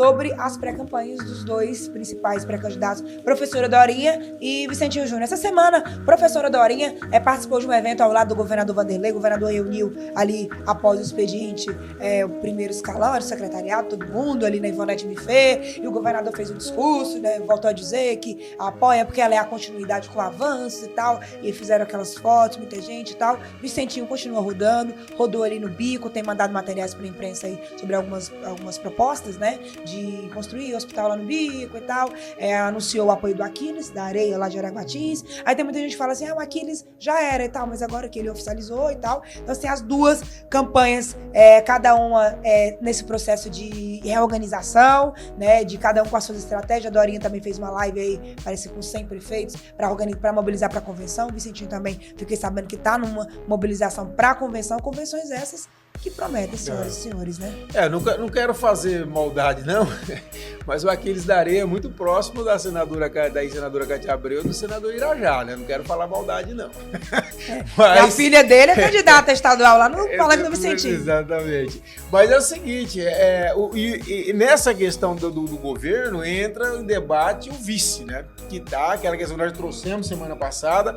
sobre as pré-campanhas dos dois principais pré-candidatos, professora Dorinha e Vicentinho Júnior. Essa semana, professora Dorinha participou de um evento ao lado do governador Vanderlei. O governador reuniu ali, após o expediente, o primeiro escalão, o secretariado, todo mundo ali na Ivonete Mifê, e o governador fez um discurso, né, voltou a dizer que apoia porque ela é a continuidade com o avanço e tal, e fizeram aquelas fotos, muita gente e tal. Vicentinho continua rodando, rodou ali no Bico, tem mandado materiais para a imprensa aí sobre algumas propostas, né, de construir hospital lá no Bico e tal, anunciou o apoio do Aquiles, da Areia lá de Araguatins. Aí tem muita gente que fala assim, o Aquiles já era e tal, mas agora que ele oficializou e tal. Então tem as duas campanhas, cada uma nesse processo de reorganização, né, de cada um com as suas estratégias. A Dorinha também fez uma live aí, parece com 100 prefeitos, para mobilizar para a convenção. O Vicentinho também, fiquei sabendo que está numa mobilização para a convenção, convenções essas que prometem, senhoras e senhores, né? Não quero fazer maldade, não, mas o Aquiles da Areia é muito próximo da senadora Cátia Abreu e do senador Irajá, né? Não quero falar maldade, não. Mas a filha dele é candidata estadual lá no Palácio do Vicentinho. Exatamente. Mas é o seguinte, nessa questão do governo entra em debate o vice, né? Que tá, aquela questão que nós trouxemos semana passada.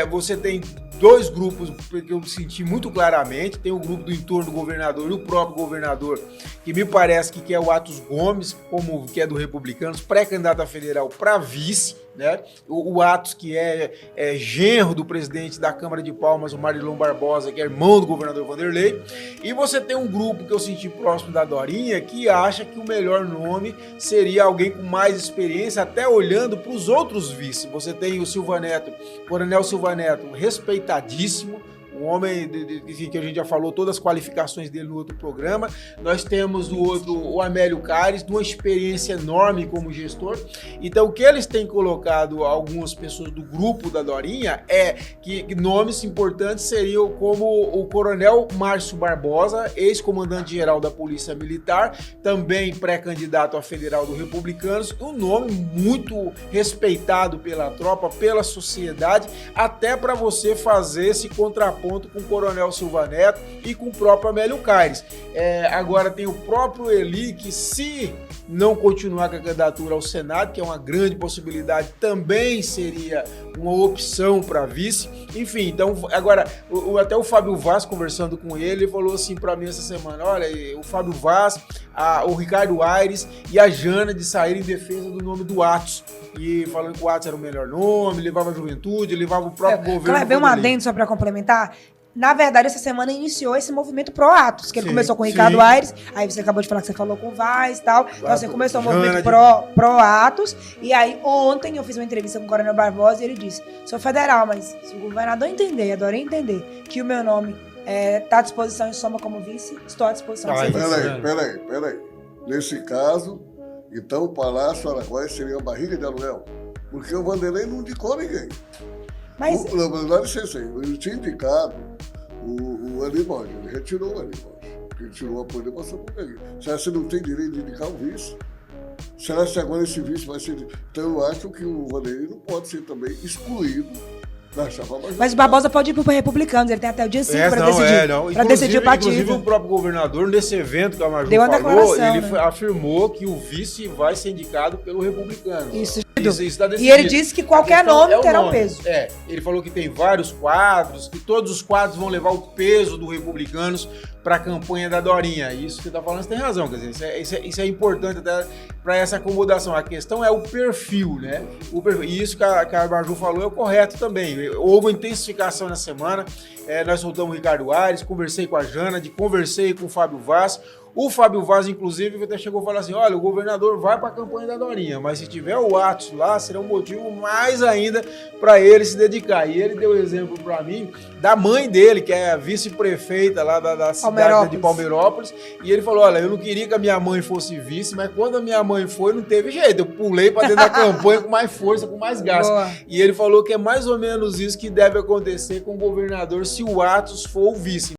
Você tem dois grupos que eu senti muito claramente. Tem o grupo do entorno do governador e o próprio governador, que me parece que é o Atos Gomes, como que é do Republicanos, pré-candidato a federal para vice, né? O Atos, que é genro do presidente da Câmara de Palmas, o Marilon Barbosa, que é irmão do governador Vanderlei. E você tem um grupo que eu senti próximo da Dorinha, que acha que o melhor nome seria alguém com mais experiência, até olhando para os outros vices. Você tem o Silva Neto, Coronel Silva Neto, respeitadíssimo, um homem que a gente já falou todas as qualificações dele no outro programa. Nós temos o Amélio Caires, de uma experiência enorme como gestor. Então, o que eles têm colocado, algumas pessoas do grupo da Dorinha, que nomes importantes seriam como o Coronel Márcio Barbosa, ex-comandante-geral da Polícia Militar, também pré-candidato a federal do Republicanos, um nome muito respeitado pela tropa, pela sociedade, até para você fazer esse contraponto com o Coronel Silva Neto e com o próprio Amélio Caires. Agora tem o próprio Eli, que se não continuar com a candidatura ao Senado, que é uma grande possibilidade, também seria uma opção para vice. Enfim, então agora até o Fábio Vaz, conversando com ele, falou assim para mim essa semana, olha, o Fábio Vaz, o Ricardo Aires e a Jana de sair em defesa do nome do Atos, e falando que o Atos era o melhor nome, levava a juventude, levava o próprio governo. Claro, um adendo só para complementar. Na verdade, essa semana iniciou esse movimento pró-Atos, que ele começou com o Ricardo Aires, aí você acabou de falar que você falou com o Vaz e tal, então você começou o movimento pró-Atos, e aí ontem eu fiz uma entrevista com o Coronel Barbosa e ele disse, sou federal, mas se o governador entender, adorei entender, que o meu nome está à disposição e soma como vice, estou à disposição. Peraí. Nesse caso, então o Palácio Araguaia seria a barriga de aluguel, porque o Vanderlei não indicou ninguém. Mas... Dá licença aí, ele tinha indicado o Eli Borges, ele retirou o Eli Borges, ele tirou o apoio da passou por ele. Será que você não tem direito de indicar o vice? Será que agora esse vice vai ser... Então eu acho que o Vanderlei não pode ser também excluído da chapa. Mas o Barbosa pode ir para o Republicanos, ele tem até o dia 5 para decidir o partido. Inclusive o próprio governador, nesse evento que a Maju falou, ele afirmou que o vice vai ser indicado pelo Republicano. Isso tá decidido. E ele disse que qualquer nome terá um peso. Ele falou que tem vários quadros, que todos os quadros vão levar o peso do Republicanos para a campanha da Dorinha. Isso que você está falando, você tem razão, quer dizer, isso é importante até para essa acomodação. A questão é o perfil, né? E isso que a Maju falou é o correto também. Houve uma intensificação na semana, nós soltamos o Ricardo Aires, conversei com a Jana, conversei com o Fábio Vaz. O Fábio Vaz, inclusive, até chegou a falar assim, olha, o governador vai para a campanha da Dorinha, mas se tiver o Atos lá, será um motivo mais ainda para ele se dedicar. E ele deu exemplo para mim da mãe dele, que é a vice-prefeita lá da cidade de Palmeirópolis, e ele falou, olha, eu não queria que a minha mãe fosse vice, mas quando a minha mãe foi, não teve jeito, eu pulei para dentro da campanha com mais força, com mais gás. Boa. E ele falou que é mais ou menos isso que deve acontecer com o governador se o Atos for o vice.